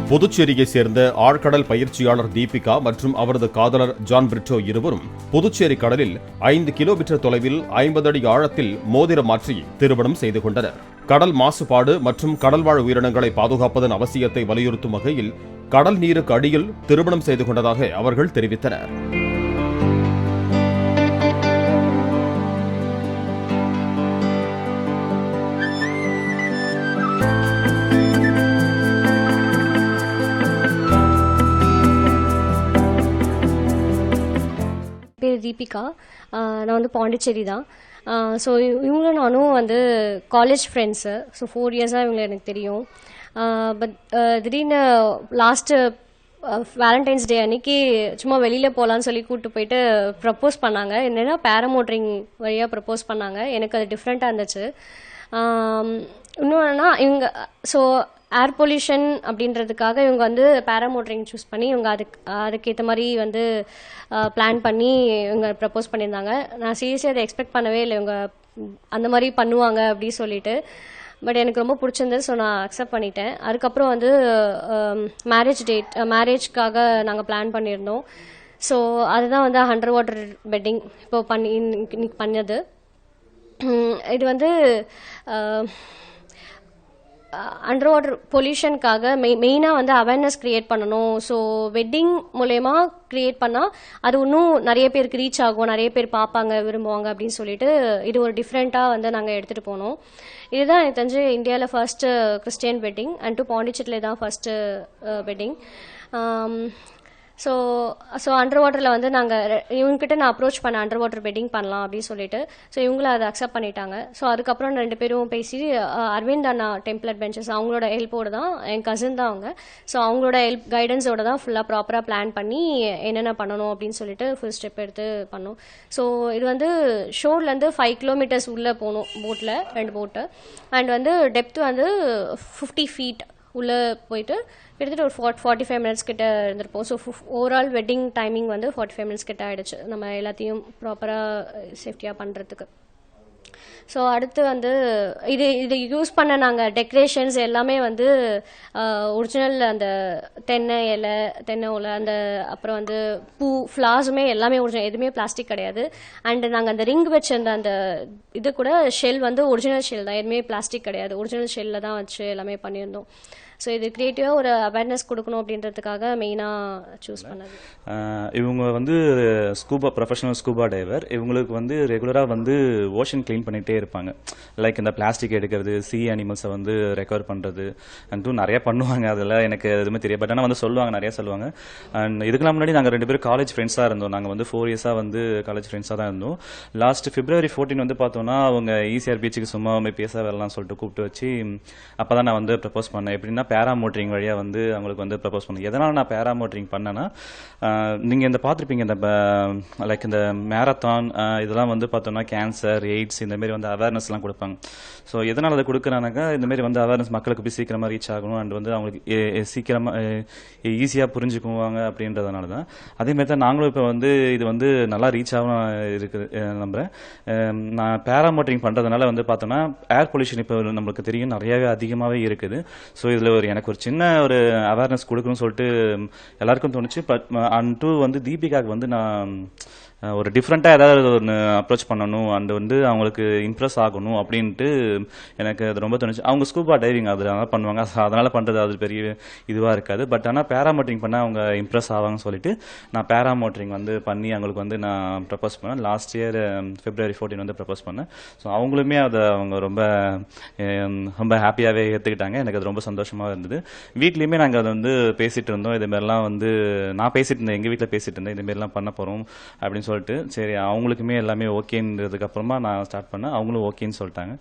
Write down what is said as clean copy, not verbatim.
புதுச்சேரியைச் சேர்ந்த ஆழ்கடல் பயிற்சியாளர் தீபிகா மற்றும் அவரது காதலர் ஜான் பிரிட்டோ இருவரும் புதுச்சேரி கடலில் 5 கிலோமீட்டர் தொலைவில் 50 அடி ஆழத்தில் மோதிரம் மாற்றி திருமணம் செய்து கொண்டனர். கடல் மாசுபாடு மற்றும் கடல்வாழ் உயிரினங்களை பாதுகாப்பதன் அவசியத்தை வலியுறுத்தும் வகையில் கடல் நீருக்கு அடியில் திருமணம் செய்து கொண்டதாக அவர்கள் தெரிவித்தனர். பேர் தீபிகா. நான் வந்து பாண்டிச்சேரி தான். ஸோ இவங்களும் நானும் வந்து காலேஜ் ஃப்ரெண்ட்ஸு. ஸோ 4 இயர்ஸாக இவங்களை எனக்கு தெரியும். பட் திடீர்னு லாஸ்ட்டு வேலண்டைன்ஸ் டே அன்னைக்கு சும்மா வெளியில் போகலான்னு சொல்லி கூப்பிட்டு போயிட்டு ப்ரப்போஸ் பண்ணாங்க. என்னென்னா பேராமோட்டரிங் வழியாக ப்ரப்போஸ் பண்ணாங்க. எனக்கு அது டிஃப்ரெண்ட்டாக இருந்துச்சு. இன்னொன்னா இவங்க ஸோ ஏர் பொல்யூஷன் அப்படின்றதுக்காக இவங்க வந்து பேராமோட்டரிங் சூஸ் பண்ணி இவங்க அதுக்கேற்ற மாதிரி வந்து பிளான் பண்ணி இவங்க ப்ரப்போஸ் பண்ணியிருந்தாங்க. நான் சீரியஸாக அதை எக்ஸ்பெக்ட் பண்ணவே இல்லை இவங்க அந்த மாதிரி பண்ணுவாங்க அப்படின்னு சொல்லிட்டு. பட் எனக்கு ரொம்ப பிடிச்சிருந்தது. ஸோ நான் அக்செப்ட் பண்ணிட்டேன். அதுக்கப்புறம் வந்து மேரேஜ்க்காக நாங்கள் பிளான் பண்ணியிருந்தோம். ஸோ அதுதான் வந்து அண்டர் வாட்டர் பெட்டிங் இப்போ இன்னைக்கு பண்ணது. இது வந்து அண்டர் வாட்டர் பொல்யூஷனுக்காக மெயினாக வந்து அவேர்னஸ் க்ரியேட் பண்ணணும். ஸோ வெட்டிங் மூலயமா க்ரியேட் பண்ணால் அது இன்னும் நிறைய பேருக்கு ரீச் ஆகும், நிறைய பேர் பார்ப்பாங்க, விரும்புவாங்க அப்படின்னு சொல்லிட்டு இது ஒரு டிஃப்ரெண்ட்டாக வந்து நாங்கள் எடுத்துகிட்டு போனோம். இதுதான் எனக்கு தெரிஞ்சு இந்தியாவில் ஃபர்ஸ்ட்டு கிறிஸ்டியன் வெட்டிங் அண்ட் பாண்டிச்சேரியில் தான் ஃபர்ஸ்ட்டு வெட்டிங். ஸோ அண்டர் வாட்டரில் வந்து நாங்கள் இவங்ககிட்ட நான் அப்ரோச் பண்ணேன் அண்டர் வாட்டர் பெட்டிங் பண்ணலாம் அப்படின்னு சொல்லிட்டு. ஸோ இவங்களும் அதை அக்செப்ட் பண்ணிட்டாங்க. ஸோ அதுக்கப்புறம் 2 பேரும் பேசி அரவிந்த் அண்ணா டெம்பிள் அட்வென்ச்சர்ஸ் அவங்களோட ஹெல்ப்போடு தான், என் கசின் தான் அவங்க. ஸோ அவங்களோட கைடன்ஸோட தான் ஃபுல்லாக ப்ராப்பராக பிளான் பண்ணி என்னென்ன பண்ணணும் அப்படின்னு சொல்லிட்டு ஃபுல் ஸ்டெப் எடுத்து பண்ணோம். ஸோ இது வந்து ஷோர்லேருந்து 5 கிலோமீட்டர்ஸ் உள்ளே போகணும் போட்டில், 2 போட்டு. அண்ட் வந்து டெப்த் வந்து 50 feet உள்ளே போயிட்டு கிட்டத்தட்ட ஒரு 45 மினிட்ஸ் கிட்ட இருந்திருப்போம். ஸோ ஓவரால் வெட்டிங் டைமிங் வந்து 45 மினிட்ஸ் கிட்ட ஆகிடுச்சு நம்ம எல்லாத்தையும் ப்ராப்பராக சேஃப்டியாக பண்ணுறதுக்கு. ஸோ அடுத்து வந்து இது யூஸ் பண்ண நாங்கள் டெக்கரேஷன்ஸ் எல்லாமே வந்து ஒரிஜினல் அந்த தென்னை ஓலை அந்த அப்புறம் வந்து பூ ஃப்ளார்ஸுமே எல்லாமே ஒரிஜினல், எதுவுமே பிளாஸ்டிக் கிடையாது. அண்டு நாங்கள் அந்த ரிங் வச்சிருந்த அந்த இது கூட ஷெல் வந்து ஒரிஜினல் ஷெல் தான், எதுவுமே பிளாஸ்டிக் கிடையாது, ஒரிஜினல் ஷெல்லில் தான் வச்சு எல்லாமே பண்ணியிருந்தோம். ஸோ இது கிரியேட்டிவாக ஒரு அவேர்னஸ் கொடுக்கணும் அப்படின்றதுக்காக மெயினாக சூஸ் பண்ணது. இவங்க வந்து ப்ரொஃபஷனல் ஸ்கூபா டைவர். இவங்களுக்கு வந்து ரெகுலராக வந்து ஓஷன் க்ளீன் பண்ணிகிட்டே இருப்பாங்க. லைக் இந்த பிளாஸ்டிக் எடுக்கிறது, சி அனிமல்ஸை வந்து ரெக்கவர் பண்ணுறது அண்ட் நிறையா பண்ணுவாங்க. அதெல்லாம் எனக்கு எதுவுமே தெரியாது. பட் ஆனால் வந்து சொல்லுவாங்க, நிறையா சொல்லுவாங்க. அண்ட் இதுக்கெல்லாம் முன்னாடி நாங்கள் 2 பேரும் காலேஜ் ஃப்ரெண்ட்ஸாக இருந்தோம். நாங்கள் வந்து 4 இயர்ஸாக வந்து காலேஜ் ஃப்ரெண்ட்ஸாக தான் இருந்தோம். லாஸ்ட் February 14 வந்து பார்த்தோன்னா அவங்க ஈசிஆர் பீச்சுக்கு சும்மா பேச வரலாம் சொல்லிட்டு கூப்பிட்டு வச்சு அப்போ தான் நான் வந்து ப்ரப்போஸ் பண்ணேன். எப்படின்னா பேராமோட்டரிங் வழியாக வந்து அவங்களுக்கு வந்து ப்ரப்போஸ் பண்ணேன். எதனால் நான் பேராமோட்டரிங் பண்ணேன்னா, நீங்கள் இந்த பார்த்துருப்பீங்க இந்த லைக் இந்த மேரத்தான் இதெல்லாம் வந்து பார்த்தோன்னா கேன்சர், எய்ட்ஸ் இந்தமாரி வந்து அவேர்னஸ்லாம் கொடுப்பாங்க. ஸோ எதனால் அதை கொடுக்குறானாக்கா, இந்தமாரி வந்து அவேர்னஸ் மக்களுக்கு போய் சீக்கிரமாக ரீச் ஆகணும் அண்ட் வந்து அவங்களுக்கு சீக்கிரமாக ஈஸியாக புரிஞ்சுக்குவாங்க அப்படின்றதுனால தான். அதேமாரி தான் நாங்களும் இப்போ வந்து இது வந்து நல்லா ரீச் ஆகும் இருக்குது நம்புகிறேன். நான் பேராமோட்டரிங் பண்ணுறதுனால வந்து பார்த்தோன்னா ஏர் பொல்யூஷன் இப்போ நம்மளுக்கு தெரியும் நிறையாவே அதிகமாகவே இருக்குது. ஸோ இதில் எனக்கு ஒரு சின்ன ஒரு அவேர்னஸ் கொடுக்கணும்னு சொல்லிட்டு எல்லாருக்கும் தோணுச்சு. பட் அண்ட் வந்து தீபிகாவுக்கு வந்து நான் ஒரு டிஃப்ரெண்ட்டாக ஏதாவது ஒன்று அப்ரோச் பண்ணணும் அண்ட் வந்து அவங்களுக்கு இம்ப்ரெஸ் ஆகணும் அப்படின்ட்டு எனக்கு அது ரொம்ப தோணுச்சு. அவங்க ஸ்கூபா டைவிங் அதனால பண்ணுவாங்க, அதனால் பண்ணுறது அது பெரிய இதுவாக இருக்காது. பட் ஆனால் பேராமோட்டரிங் பண்ணால் அவங்க இம்ப்ரெஸ் ஆவாங்கன்னு சொல்லிட்டு நான் பேராமோட்டரிங் வந்து பண்ணி அவங்களுக்கு வந்து நான் ப்ரப்போஸ் பண்ணேன். லாஸ்ட் இயர் February 14 வந்து ப்ரப்போஸ் பண்ணேன். ஸோ அவங்களுமே அதை அவங்க ரொம்ப ஹாப்பியாகவே ஏற்றுக்கிட்டாங்க. எனக்கு அது ரொம்ப சந்தோஷமாக இருந்தது. வீட்லேயுமே நாங்கள் அதை வந்து பேசிகிட்டு இருந்தோம். இதுமாரிலாம் வந்து நான் பேசிகிட்டு இருந்தேன், எங்கள் வீட்டில் பேசிகிட்டு இருந்தேன், இதுமாரிலாம் பண்ண போகிறோம் அப்படின்னு சொல்லிட்டு. சரி அவங்களுக்குமே எல்லாமே ஓகேன்றதுக்கு அப்புறமா நான் ஸ்டார்ட் பண்ணேன். அவங்களும் ஓகேன்னு சொல்லிட்டாங்க.